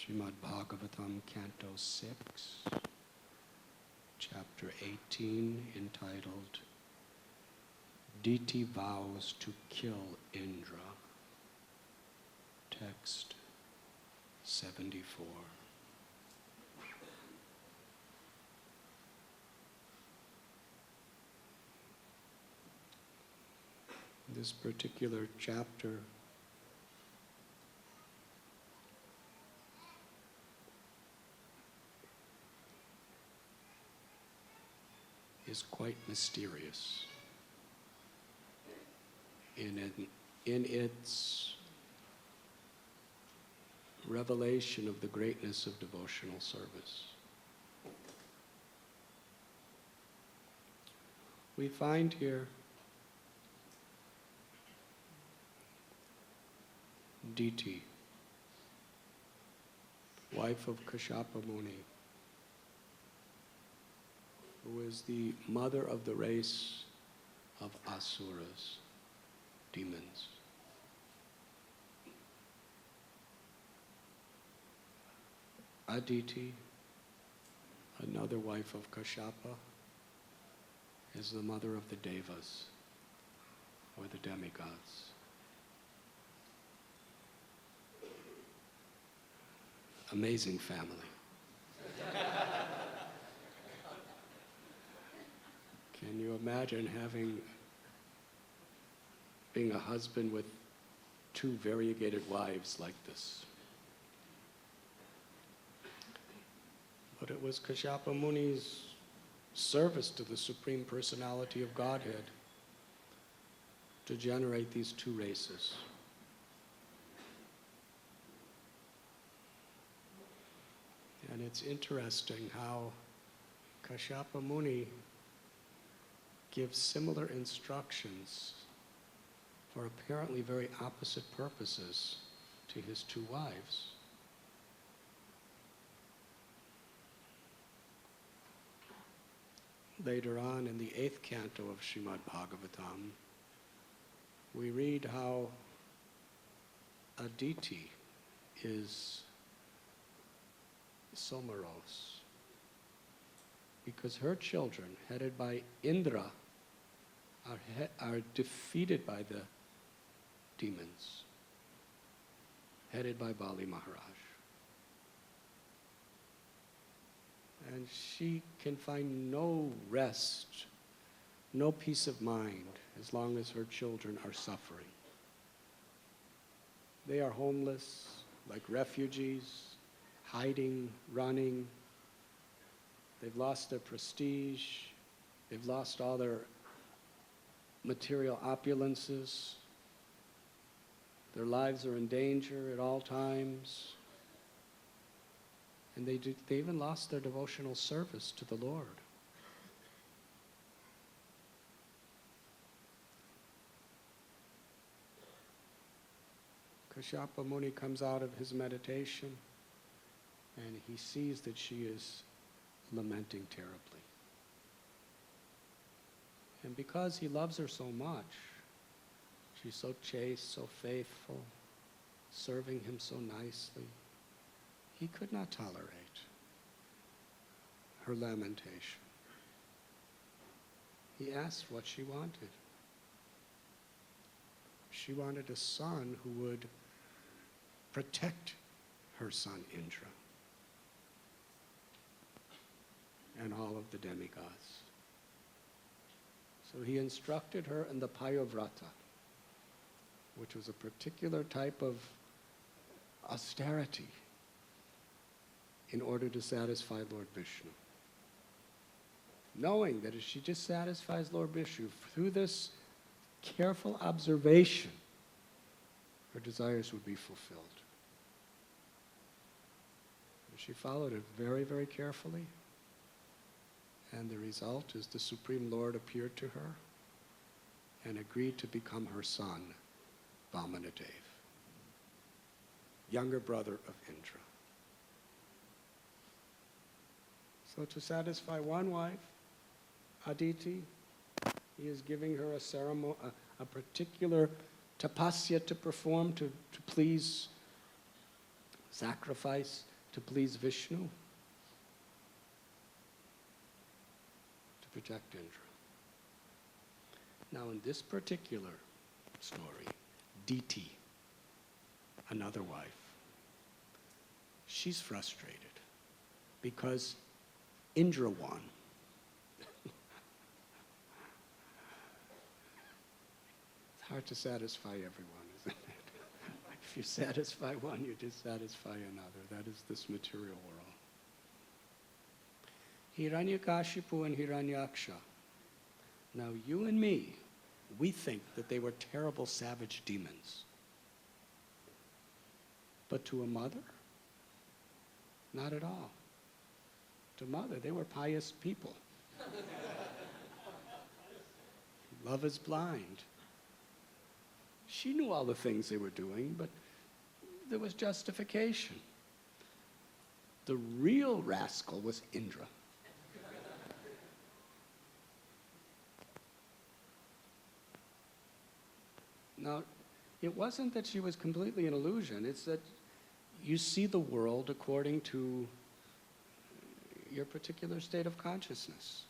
Srimad Bhagavatam, Canto 6, Chapter 18, entitled Ditis Vows to Kill Indra. Text 74. This particular chapter is quite mysterious in its revelation of the greatness of devotional service. We find here Diti, wife of Kashyapa Muni, who is the mother of the race of asuras, demons. Aditi, another wife of Kashyapa, is the mother of the devas, or the demigods. Amazing family. Can you imagine being a husband with two variegated wives like this? But it was Kashyapa Muni's service to the Supreme Personality of Godhead to generate these two races. And it's interesting how Kashyapa Muni gives similar instructions for apparently very opposite purposes to his two wives. Later on in the 8th canto of Srimad Bhagavatam, we read how Aditi is so morose because her children, headed by Indra, are defeated by the demons, headed by Bali Maharaj. And she can find no rest, no peace of mind, as long as her children are suffering. They are homeless, like refugees, hiding, running. They've lost their prestige. They've lost all their material opulences. Their lives are in danger at all times. And they even lost their devotional service to the Lord. Kashyapa Muni comes out of his meditation and he sees that she is lamenting terribly. And because he loves her so much, she's so chaste, so faithful, serving him so nicely, he could not tolerate her lamentation. He asked what she wanted. She wanted a son who would protect her son Indra and all of the demigods. So he instructed her in the Payovrata, which was a particular type of austerity in order to satisfy Lord Vishnu. Knowing that if she just satisfies Lord Vishnu through this careful observation, her desires would be fulfilled. And she followed it very, very carefully. And the result is the Supreme Lord appeared to her and agreed to become her son, Vamanadev, younger brother of Indra. So to satisfy one wife, Aditi, he is giving her a ceremony, a particular tapasya to perform to please sacrifice to please Vishnu, to protect Indra. Now in this particular story, Diti, another wife, she's frustrated because Indra-1, it's hard to satisfy everyone, isn't it? If you satisfy one, you dissatisfy another. That is this material world. Hiranyakashipu and Hiranyaksha. Now you and me, we think that they were terrible savage demons. But to a mother, not at all. To mother, they were pious people. Love is blind. She knew all the things they were doing, but there was justification. The real rascal was Indra. Now, it wasn't that she was completely an illusion. It's that you see the world according to your particular state of consciousness.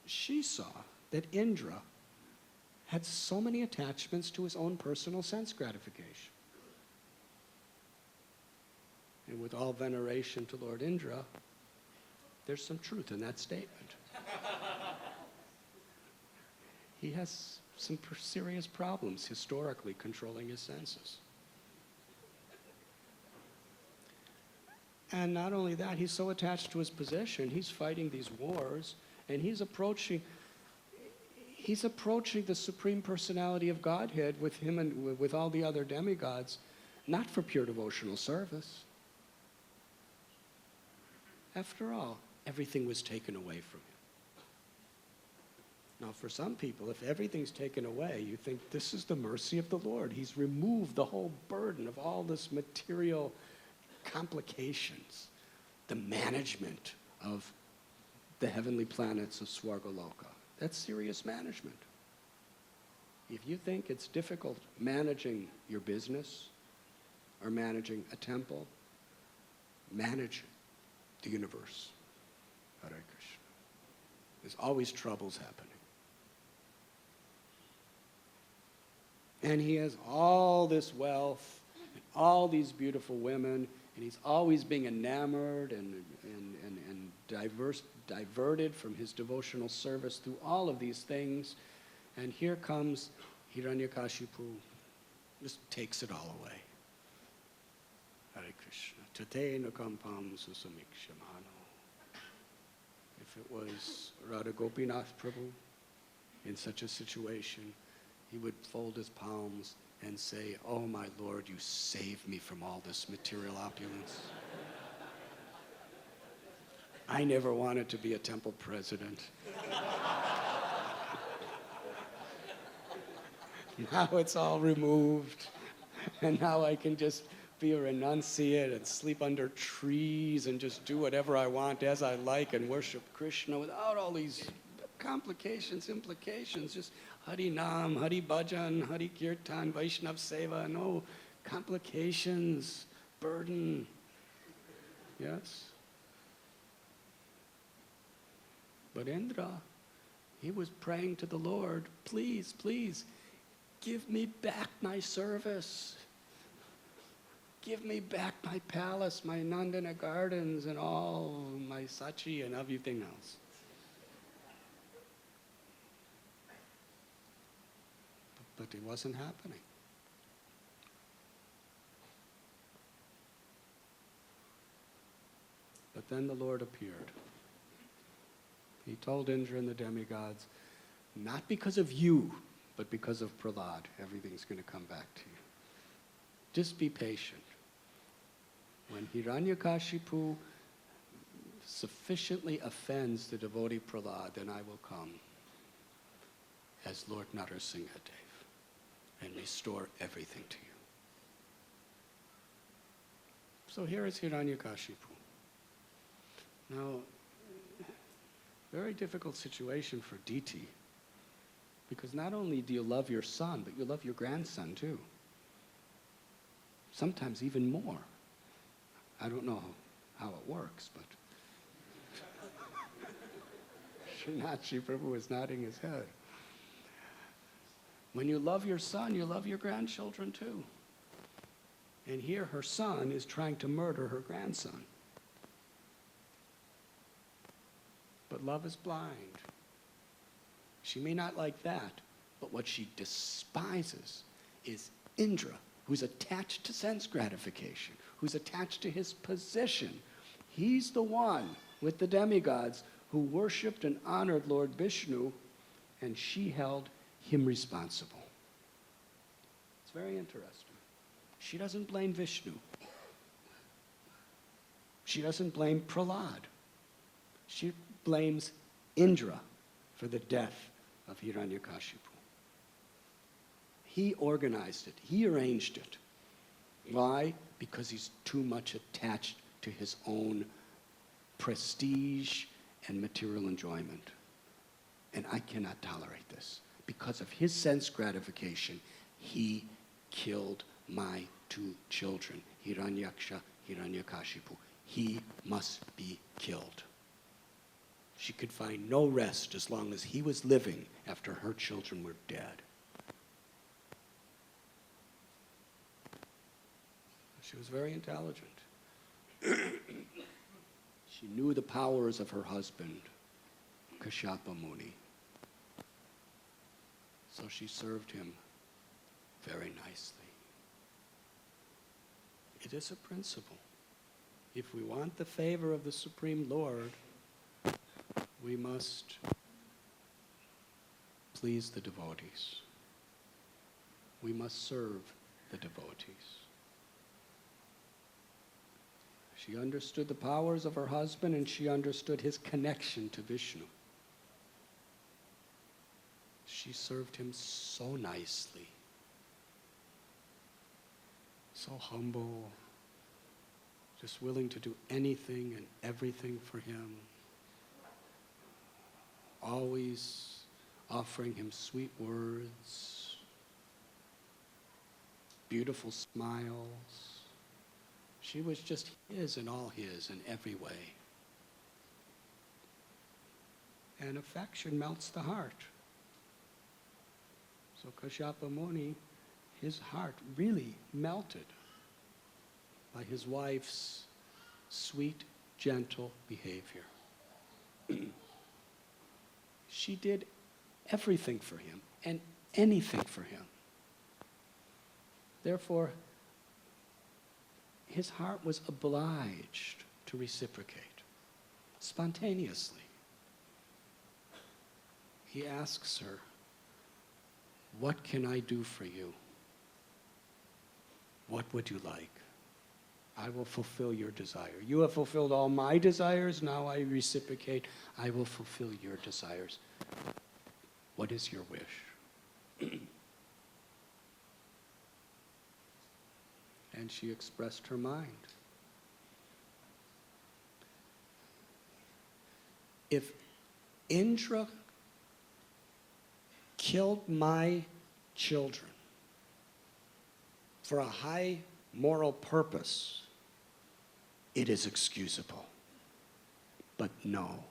She saw that Indra had so many attachments to his own personal sense gratification. And with all veneration to Lord Indra, there's some truth in that statement. He has some serious problems historically controlling his senses. And not only that, he's so attached to his position, he's fighting these wars, and he's approaching the Supreme Personality of Godhead with him and with all the other demigods, not for pure devotional service. After all, everything was taken away from him. Now, for some people, if everything's taken away, you think this is the mercy of the Lord. He's removed the whole burden of all this material complications, the management of the heavenly planets of Swargaloka. That's serious management. If you think it's difficult managing your business or managing a temple, manage the universe. Hare Krishna. There's always troubles happening. And he has all this wealth, and all these beautiful women, and he's always being enamored and diverted from his devotional service through all of these things. And here comes Hiranyakashipu, just takes it all away. Hare Krishna. Tate nakampam susamikshamano. If it was Radha Gopinath Prabhu in such a situation, he would fold his palms and say, "Oh my Lord, you saved me from all this material opulence. I never wanted to be a temple president. Now it's all removed, and now I can just be a renunciate and sleep under trees and just do whatever I want as I like and worship Krishna without all these complications, implications, just Hari Nam, Hari Bhajan, Hari Kirtan, Vaishnav Seva, no complications, burden." Yes? But Indra, he was praying to the Lord, "Please, please, give me back my service. Give me back my palace, my Nandana gardens, and all my Sachi and everything else." But it wasn't happening. But then the Lord appeared. He told Indra and the demigods, "Not because of you, but because of Prahlad, everything's going to come back to you. Just be patient. When Hiranyakashipu sufficiently offends the devotee Prahlad, then I will come as Lord Narasimhadev and restore everything to you." So here is Hiranyakashipu. Now, very difficult situation for Diti, because not only do you love your son, but you love your grandson too. Sometimes even more. I don't know how it works, but Srinathji Prabhu was nodding his head. When you love your son, you love your grandchildren too. And here her son is trying to murder her grandson. But love is blind. She may not like that, but what she despises is Indra, who's attached to sense gratification, who's attached to his position. He's the one with the demigods who worshipped and honored Lord Vishnu, and she held him responsible. It's very interesting. She doesn't blame Vishnu. She doesn't blame Prahlad. She blames Indra for the death of Hiranyakashipu. He organized it. He arranged it. Why? Because he's too much attached to his own prestige and material enjoyment. And I cannot tolerate this. Because of his sense gratification, he killed my two children, Hiranyaksha, Hiranyakashipu. He must be killed. She could find no rest as long as he was living after her children were dead. She was very intelligent. She knew the powers of her husband, Kashyapa Muni. So she served him very nicely. It is a principle. If we want the favor of the Supreme Lord, we must please the devotees. We must serve the devotees. She understood the powers of her husband, and she understood his connection to Vishnu. She served him so nicely, so humble, just willing to do anything and everything for him, always offering him sweet words, beautiful smiles. She was just his and all his in every way. And affection melts the heart. So Kashyapa Muni, his heart really melted by his wife's sweet, gentle behavior. She did everything for him and anything for him. Therefore, his heart was obliged to reciprocate spontaneously. He asks her, "What can I do for you? What would you like? I will fulfill your desire. You have fulfilled all my desires, now I reciprocate. I will fulfill your desires. What is your wish?" And she expressed her mind. If Indra killed my children for a high moral purpose, it is excusable. But no,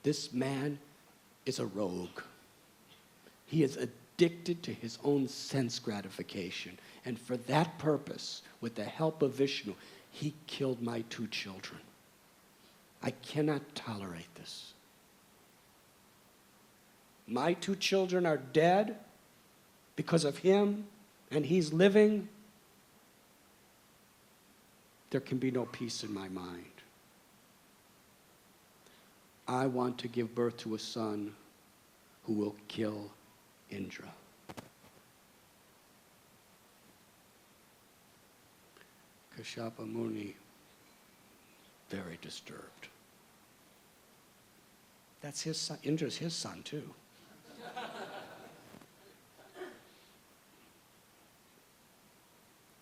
this man is a rogue. He is addicted to his own sense gratification. And for that purpose, with the help of Vishnu, he killed my two children. I cannot tolerate this. My two children are dead because of him, and he's living. There can be no peace in my mind. I want to give birth to a son who will kill Indra. Kashyapa Muni, very disturbed. That's his son. Indra's his son too.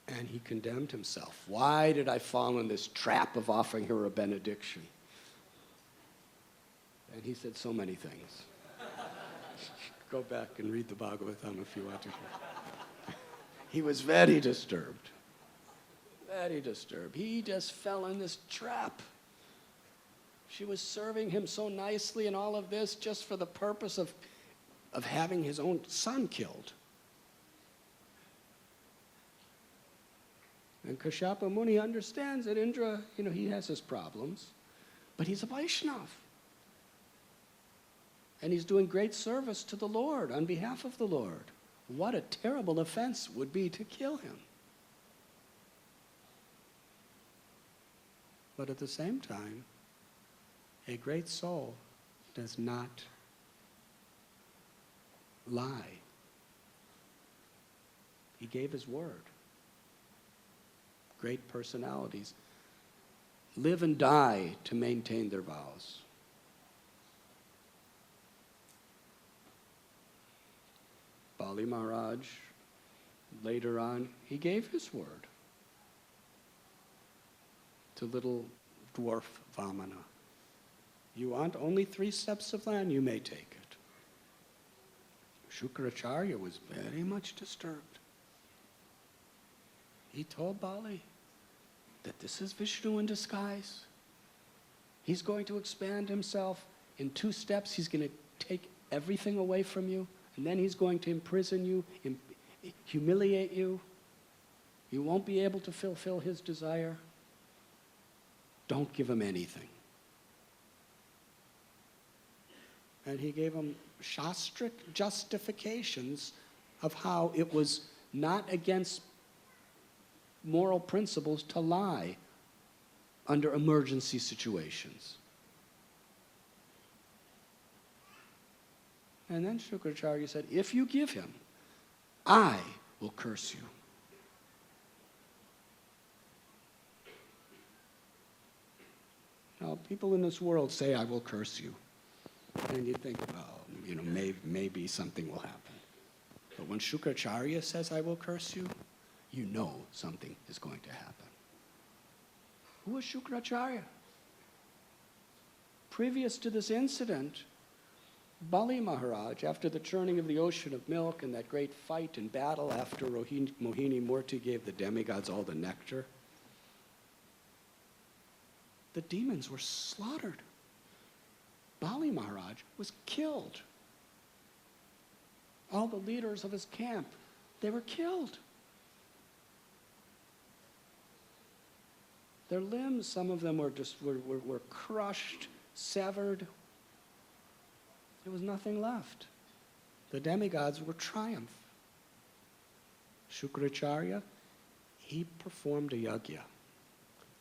And he condemned himself. Why did I fall in this trap of offering her a benediction? And he said so many things. Go back and read the Bhagavatam if you want to. He was very disturbed. very disturbed. He just fell in this trap. She was serving him so nicely and all of this just for the purpose of having his own son killed. And Kashyapa Muni understands that Indra, he has his problems, but he's a Vaishnava. And he's doing great service to the Lord on behalf of the Lord. What a terrible offense would be to kill him. But at the same time, a great soul does not lie. He gave his word. Great personalities live and die to maintain their vows. Bali Maharaj, later on, he gave his word to little dwarf Vamana. You want only 3 steps of land, you may take it. Shukracharya was very much disturbed. He told Bali that this is Vishnu in disguise. He's going to expand himself. In 2 steps, he's going to take everything away from you, and then he's going to imprison you, humiliate you. You won't be able to fulfill his desire. Don't give him anything. And he gave him shastric justifications of how it was not against moral principles to lie under emergency situations. And then Shukracharya said, if you give him, I will curse you. Now, people in this world say, I will curse you. And you think, well, maybe something will happen. But when Shukracharya says, I will curse you, you know something is going to happen. Who was Shukracharya? Previous to this incident, Bali Maharaj, after the churning of the ocean of milk and that great fight and battle after Mohini Murti gave the demigods all the nectar, the demons were slaughtered. Bali Maharaj was killed. All the leaders of his camp, they were killed. Their limbs, some of them were crushed, severed. There was nothing left. The demigods were triumph. Shukracharya, he performed a yajna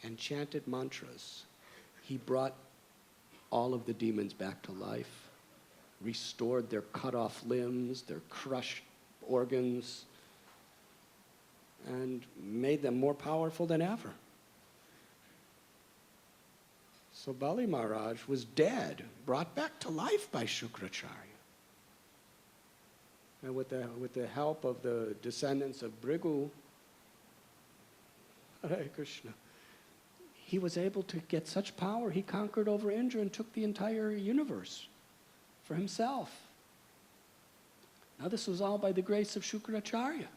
and chanted mantras. He brought all of the demons back to life, restored their cut off limbs, their crushed organs, and made them more powerful than ever. So Bali Maharaj was dead, brought back to life by Shukracharya. And with the help of the descendants of Brigu, Hare Krishna, he was able to get such power, he conquered over Indra and took the entire universe for himself. Now this was all by the grace of Shukracharya.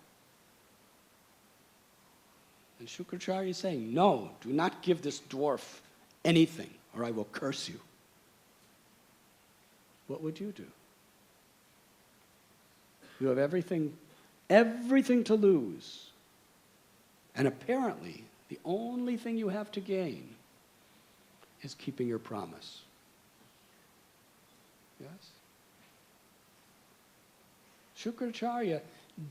And Shukracharya is saying, no, do not give this dwarf anything, or I will curse you. What would you do? You have everything to lose. And apparently, the only thing you have to gain is keeping your promise. Yes? Shukracharya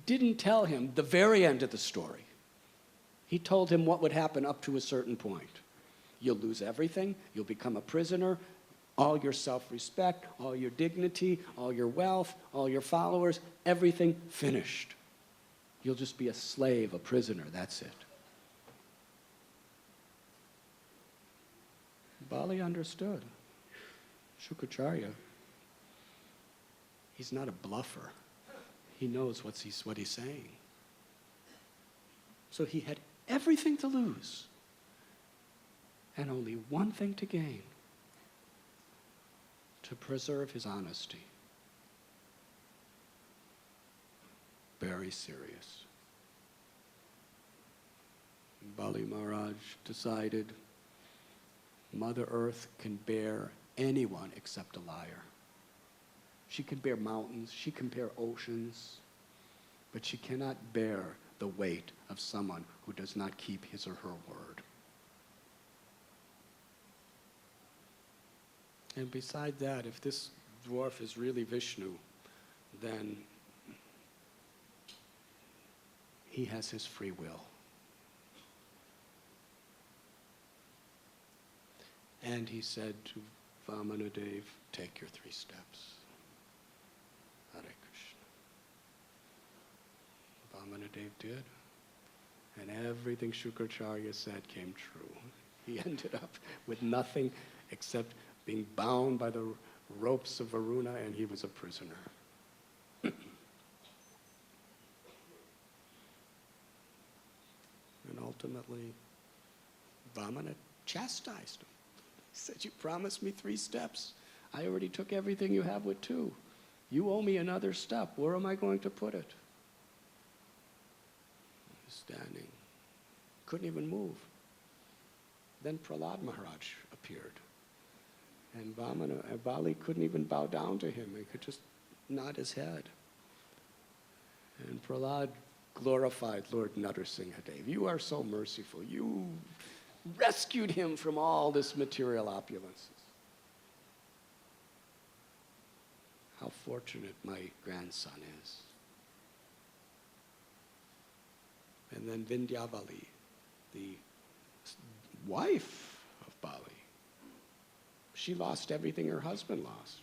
didn't tell him the very end of the story. He told him what would happen up to a certain point. You'll lose everything, you'll become a prisoner, all your self-respect, all your dignity, all your wealth, all your followers, everything finished. You'll just be a slave, a prisoner, that's it. Bali understood. Shukracharya, he's not a bluffer. He knows what he's saying. So he had everything to lose and only one thing to gain: to preserve his honesty. Very serious. Bali Maharaj decided Mother Earth can bear anyone except a liar. She can bear mountains, she can bear oceans, but she cannot bear the weight of someone who does not keep his or her word. And beside that, if this dwarf is really Vishnu, then he has his free will. And he said to Vamanadev, take your 3 steps. Hare Krishna. Vamanadev did. And everything Shukracharya said came true. He ended up with nothing except being bound by the ropes of Varuna, and he was a prisoner. And ultimately, Vamana chastised him. He said, you promised me 3 steps. I already took everything you have with 2. You owe me another step. Where am I going to put it? He was standing. Couldn't even move. Then Prahlad Maharaj appeared. And Bali couldn't even bow down to him. He could just nod his head. And Prahlad glorified Lord Narsinghadev. You are so merciful. You rescued him from all this material opulences. How fortunate my grandson is. And then Vindhyavali, the wife of Bali, she lost everything her husband lost.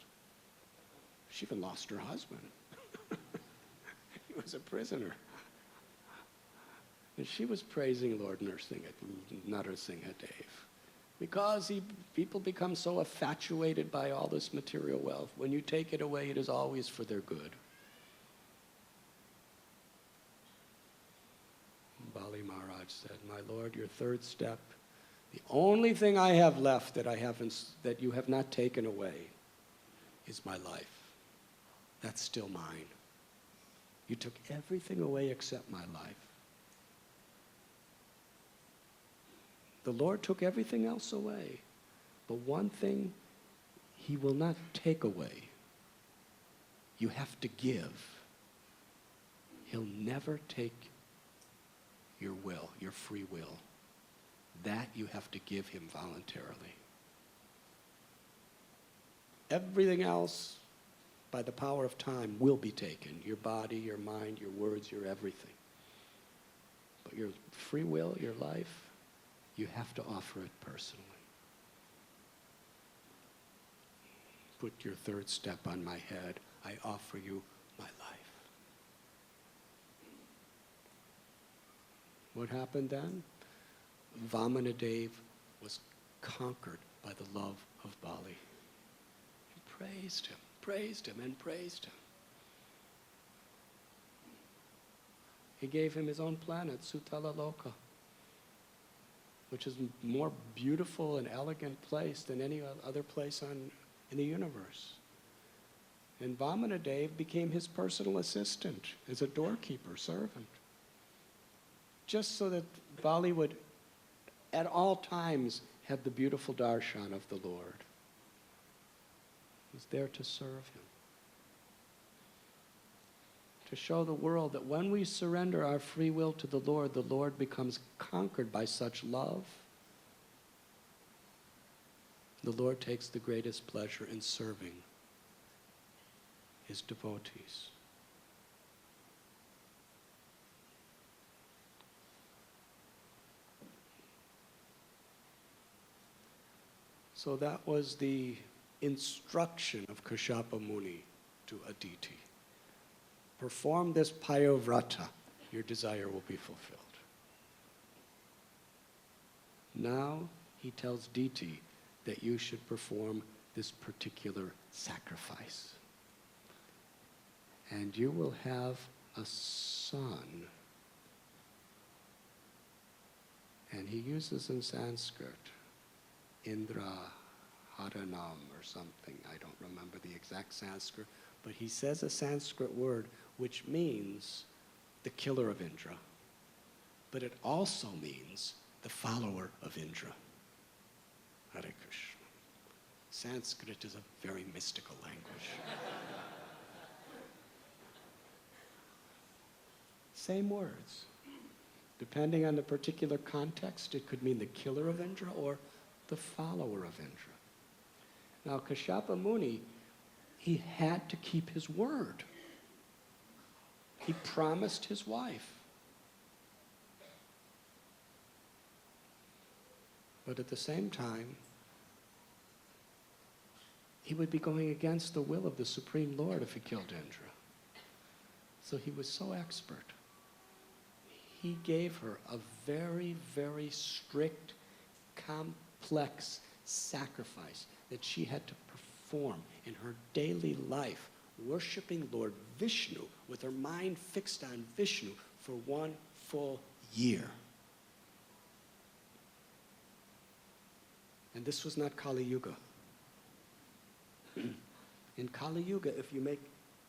She even lost her husband. He was a prisoner. And she was praising Lord Narsinghadev because people become so infatuated by all this material wealth. When you take it away, it is always for their good. Bali Maharaj said, my Lord, your 3rd step, the only thing I have left that you have not taken away is my life. That's still mine. You took everything away except my life. The Lord took everything else away, but one thing he will not take away. You have to give. He'll never take your will, your free will. That you have to give him voluntarily. Everything else, by the power of time, will be taken. Your body, your mind, your words, your everything. But your free will, your life, you have to offer it personally. Put your 3rd step on my head. I offer you my life. What happened then? Vamanadev was conquered by the love of Bali. He praised him, and praised him. He gave him his own planet, Sutala Loka, which is a more beautiful and elegant place than any other place in the universe. And Vamanadev became his personal assistant as a doorkeeper, servant, just so that Bali would at all times have the beautiful darshan of the Lord. He was there to serve him, to show the world that when we surrender our free will to the Lord becomes conquered by such love. The Lord takes the greatest pleasure in serving his devotees. So that was the instruction of Kashyapa Muni to Aditi. Perform this payovrata, your desire will be fulfilled. Now he tells Diti that you should perform this particular sacrifice. And you will have a son. And he uses in Sanskrit, Indra-1 or something. I don't remember the exact Sanskrit. But he says a Sanskrit word which means the killer of Indra. but it also means the follower of Indra. Hare Krishna. Sanskrit is a very mystical language. Same words. Depending on the particular context, it could mean the killer of Indra or the follower of Indra. Now, Kashyapa Muni, he had to keep his word. He promised his wife. But at the same time, he would be going against the will of the Supreme Lord if he killed Indra. So he was so expert. He gave her a very, very strict, complex sacrifice that she had to perform in her daily life, worshiping Lord Vishnu with her mind fixed on Vishnu for 1 full year. And this was not Kali Yuga. In Kali Yuga, if you make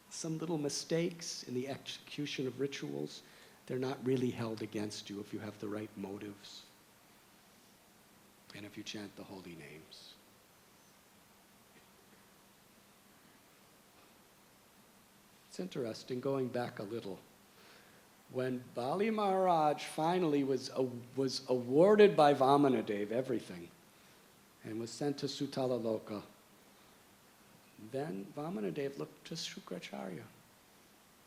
some little mistakes in the execution of rituals, they're not really held against you if you have the right motives and if you chant the holy names. It's interesting, going back a little. When Bali Maharaj finally was awarded by Vamanadev everything and was sent to Sutala Loka, then Vamanadev looked to Shukracharya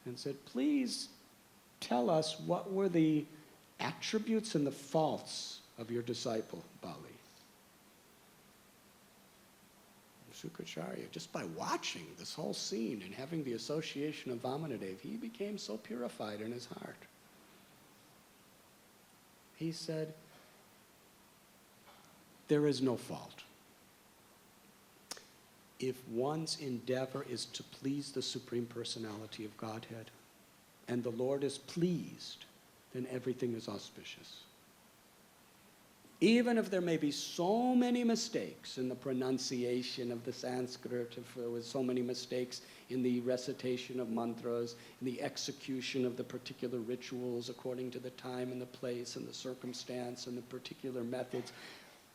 and said, please tell us what were the attributes and the faults of your disciple, Bali. And Shukracharya, just by watching this whole scene and having the association of Vamanadev, he became so purified in his heart. He said, there is no fault. If one's endeavor is to please the Supreme Personality of Godhead, and the Lord is pleased, then everything is auspicious. Even if there may be so many mistakes in the pronunciation of the Sanskrit, if there was so many mistakes in the recitation of mantras, in the execution of the particular rituals according to the time and the place and the circumstance and the particular methods,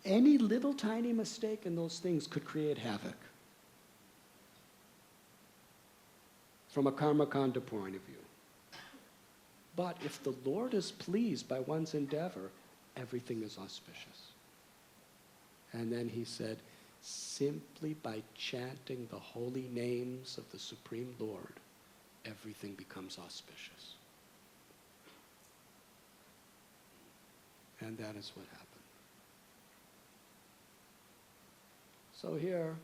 any little tiny mistake in those things could create havoc from a karmakanda point of view. But if the Lord is pleased by one's endeavor, everything is auspicious. And then he said, simply by chanting the holy names of the Supreme Lord, everything becomes auspicious. And that is what happened. So here,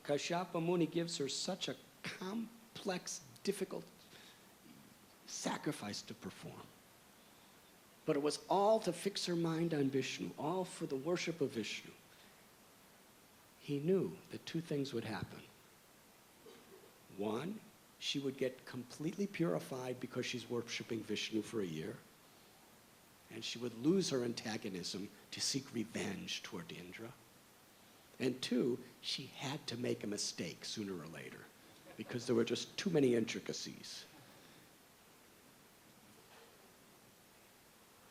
Kashyapa Muni gives her such a complex, difficult sacrifice to perform. But it was all to fix her mind on Vishnu, all for the worship of Vishnu. He knew that 2 things would happen. One, she would get completely purified because she's worshiping Vishnu for a year, and she would lose her antagonism to seek revenge toward Indra. And 2, she had to make a mistake sooner or later because there were just too many intricacies.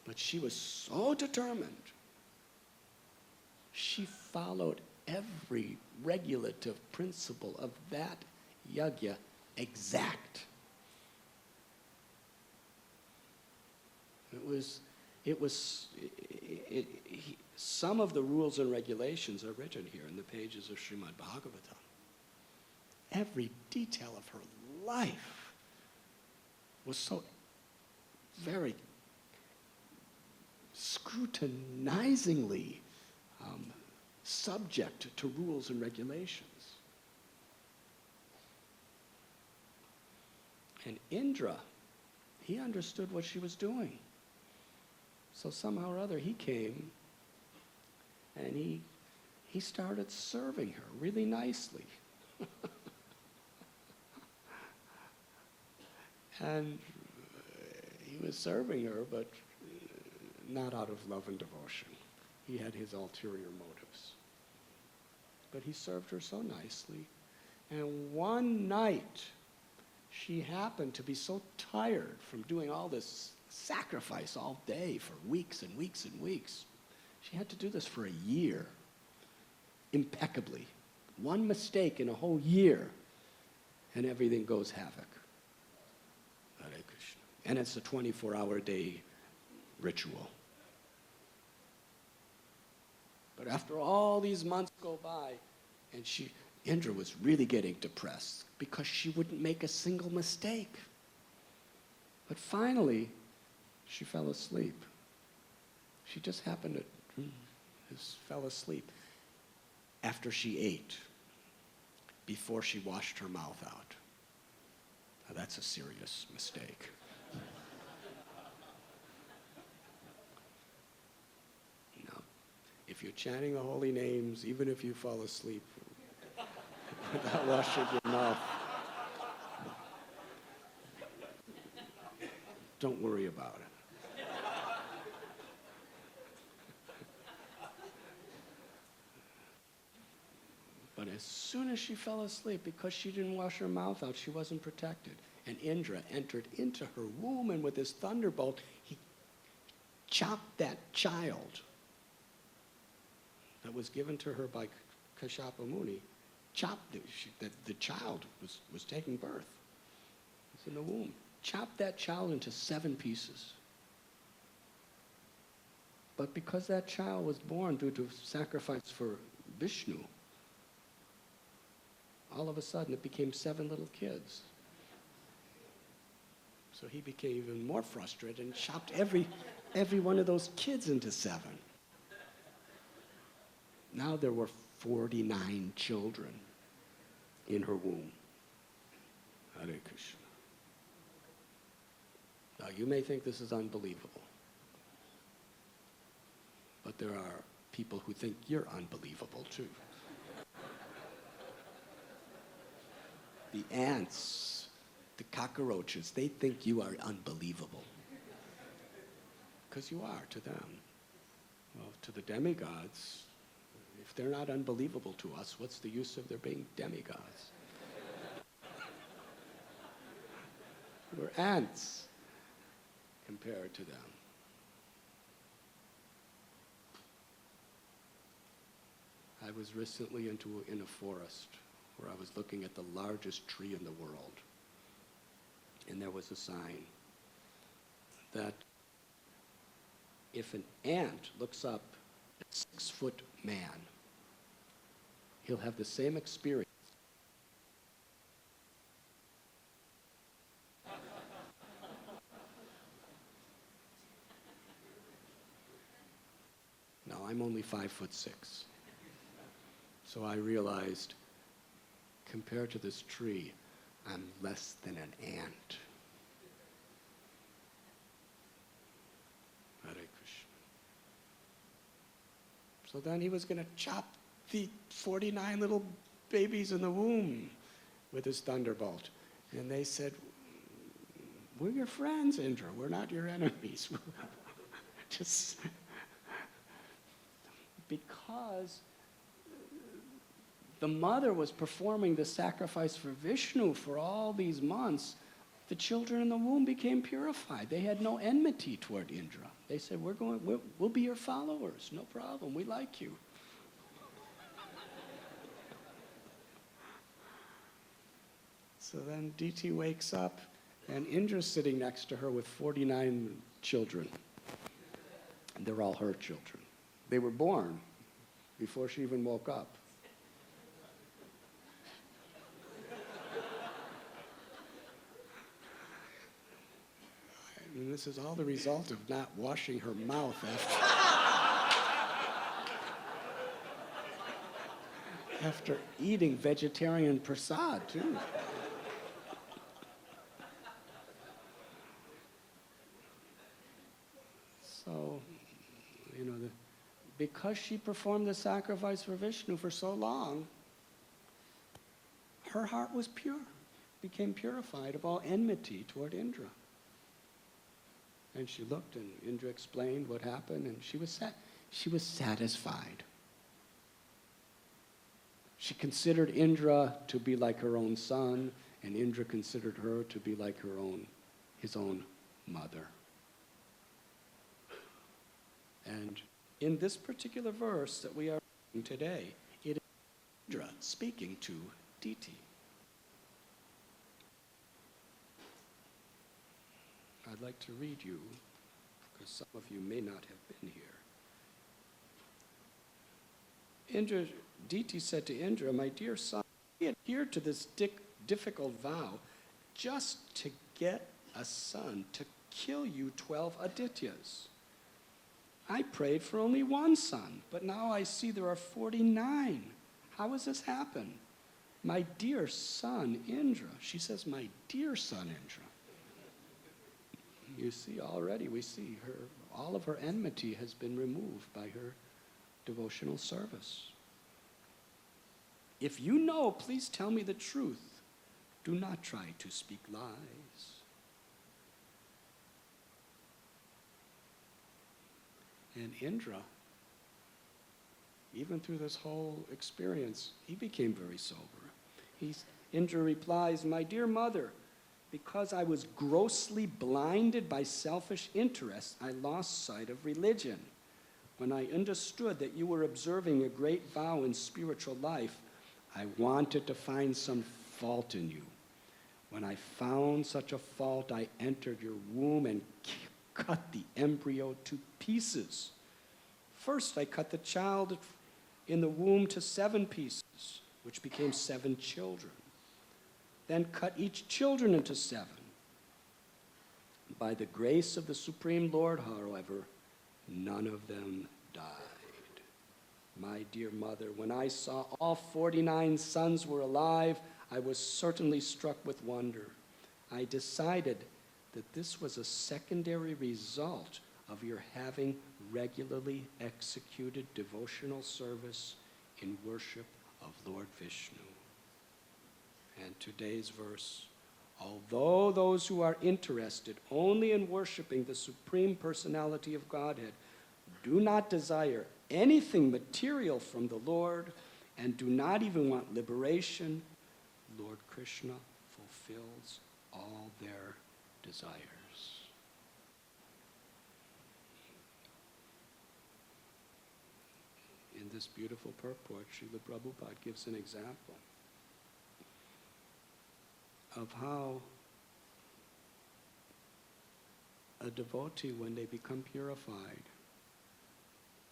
But she was so determined. She followed every regulative principle of that yajna exact. Some of the rules and regulations are written here in the pages of Srimad Bhagavatam. Every detail of her life was so very scrutinizingly subject to rules and regulations. And Indra, he understood what she was doing. So somehow or other he came and he started serving her really nicely. And he was serving her, but not out of love and devotion. He had his ulterior motives. But he served her so nicely. And one night, she happened to be so tired from doing all this sacrifice all day for weeks and weeks and weeks. She had to do this for a year, impeccably. One mistake in a whole year, and everything goes havoc. Hare Krishna. And it's a 24-hour-a-day ritual. But after all these months go by, and Indra was really getting depressed because she wouldn't make a single mistake. But finally, she fell asleep. She just happened to just fell asleep after she ate, before she washed her mouth out. Now that's a serious mistake. No. If you're chanting the holy names, even if you fall asleep without washing your mouth, don't worry about it. But as soon as she fell asleep, because she didn't wash her mouth out, she wasn't protected. And Indra entered into her womb, and with his thunderbolt, he chopped that child that was given to her by Kashyapa Muni. Chopped it. The child was taking birth. It's in the womb. Chopped that child into 7 pieces. But because that child was born due to sacrifice for Vishnu, all of a sudden it became 7 little kids. So he became even more frustrated and chopped every one of those kids into 7. Now there were 49 children in her womb. Hare Krishna. Now you may think this is unbelievable, but there are people who think you're unbelievable too. The ants, the cockroaches, they think you are unbelievable. Because you are to them. Well, to the demigods, if they're not unbelievable to us, what's the use of their being demigods? We're ants compared to them. I was recently in a forest where I was looking at the largest tree in the world. And there was a sign that if an ant looks up at a 6-foot man, he'll have the same experience. Now, I'm only 5'6". So I realized, compared to this tree, I'm less than an ant. Hare Krishna. So then he was going to chop the 49 little babies in the womb with his thunderbolt. And they said, we're your friends, Indra. We're not your enemies. Just because the mother was performing the sacrifice for Vishnu for all these months, the children in the womb became purified. They had no enmity toward Indra. They said, we'll be your followers, no problem, we like you. So then Diti wakes up, and Indra's sitting next to her with 49 children. And they're all her children. They were born before she even woke up. And this is all the result of not washing her mouth after eating vegetarian prasad, too. So, because she performed the sacrifice for Vishnu for so long, her heart was pure, became purified of all enmity toward Indra. And she looked, and Indra explained what happened, and she was satisfied. She considered Indra to be like her own son, and Indra considered her to be like his own mother. And in this particular verse that we are reading today, it is Indra speaking to Diti. I'd like to read you, because some of you may not have been here. Diti said to Indra, "My dear son, I adhered to this difficult vow just to get a son to kill you 12 Adityas. I prayed for only one son, but now I see there are 49. How has this happened? My dear son, Indra." She says, "My dear son, Indra." You see, already we see all of her enmity has been removed by her devotional service. "If you know, please tell me the truth. Do not try to speak lies." And Indra, even through this whole experience, he became very sober. Indra replies, "My dear mother, because I was grossly blinded by selfish interests, I lost sight of religion. When I understood that you were observing a great vow in spiritual life, I wanted to find some fault in you. When I found such a fault, I entered your womb and cut the embryo to pieces. First, I cut the child in the womb to 7 pieces, which became 7 children. Then cut each children into 7. By the grace of the Supreme Lord, however, none of them died. My dear mother, when I saw all 49 sons were alive, I was certainly struck with wonder. I decided that this was a secondary result of your having regularly executed devotional service in worship of Lord Vishnu." And today's verse, "Although those who are interested only in worshiping the Supreme Personality of Godhead do not desire anything material from the Lord and do not even want liberation, Lord Krishna fulfills all their desires." In this beautiful purport, Srila Prabhupada gives an example of how a devotee, when they become purified,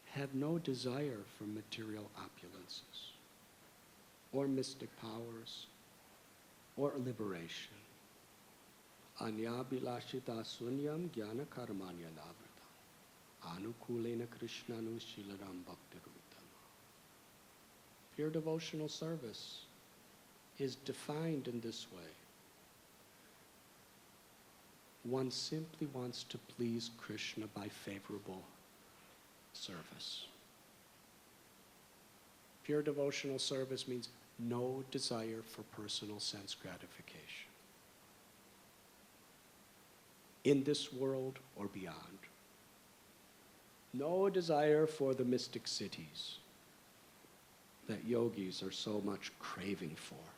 have no desire for material opulences, or mystic powers, or liberation. Anyabhilashita sunyam jnana karmanya lavrita anukulena krishnanu shilaram bhaktiruttama. Pure devotional service is defined in this way. One simply wants to please Krishna by favorable service. Pure devotional service means no desire for personal sense gratification, in this world or beyond. No desire for the mystic cities that yogis are so much craving for.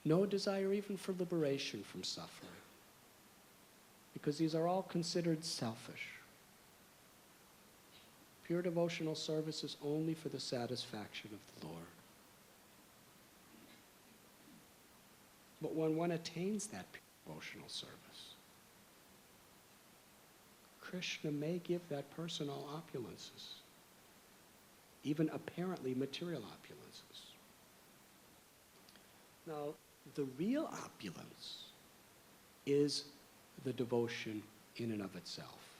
No desire even for liberation from suffering, because these are all considered selfish. Pure devotional service is only for the satisfaction of the Lord. But when one attains that pure devotional service, Krishna may give that person all opulences, even apparently material opulences. Now, the real opulence is the devotion in and of itself.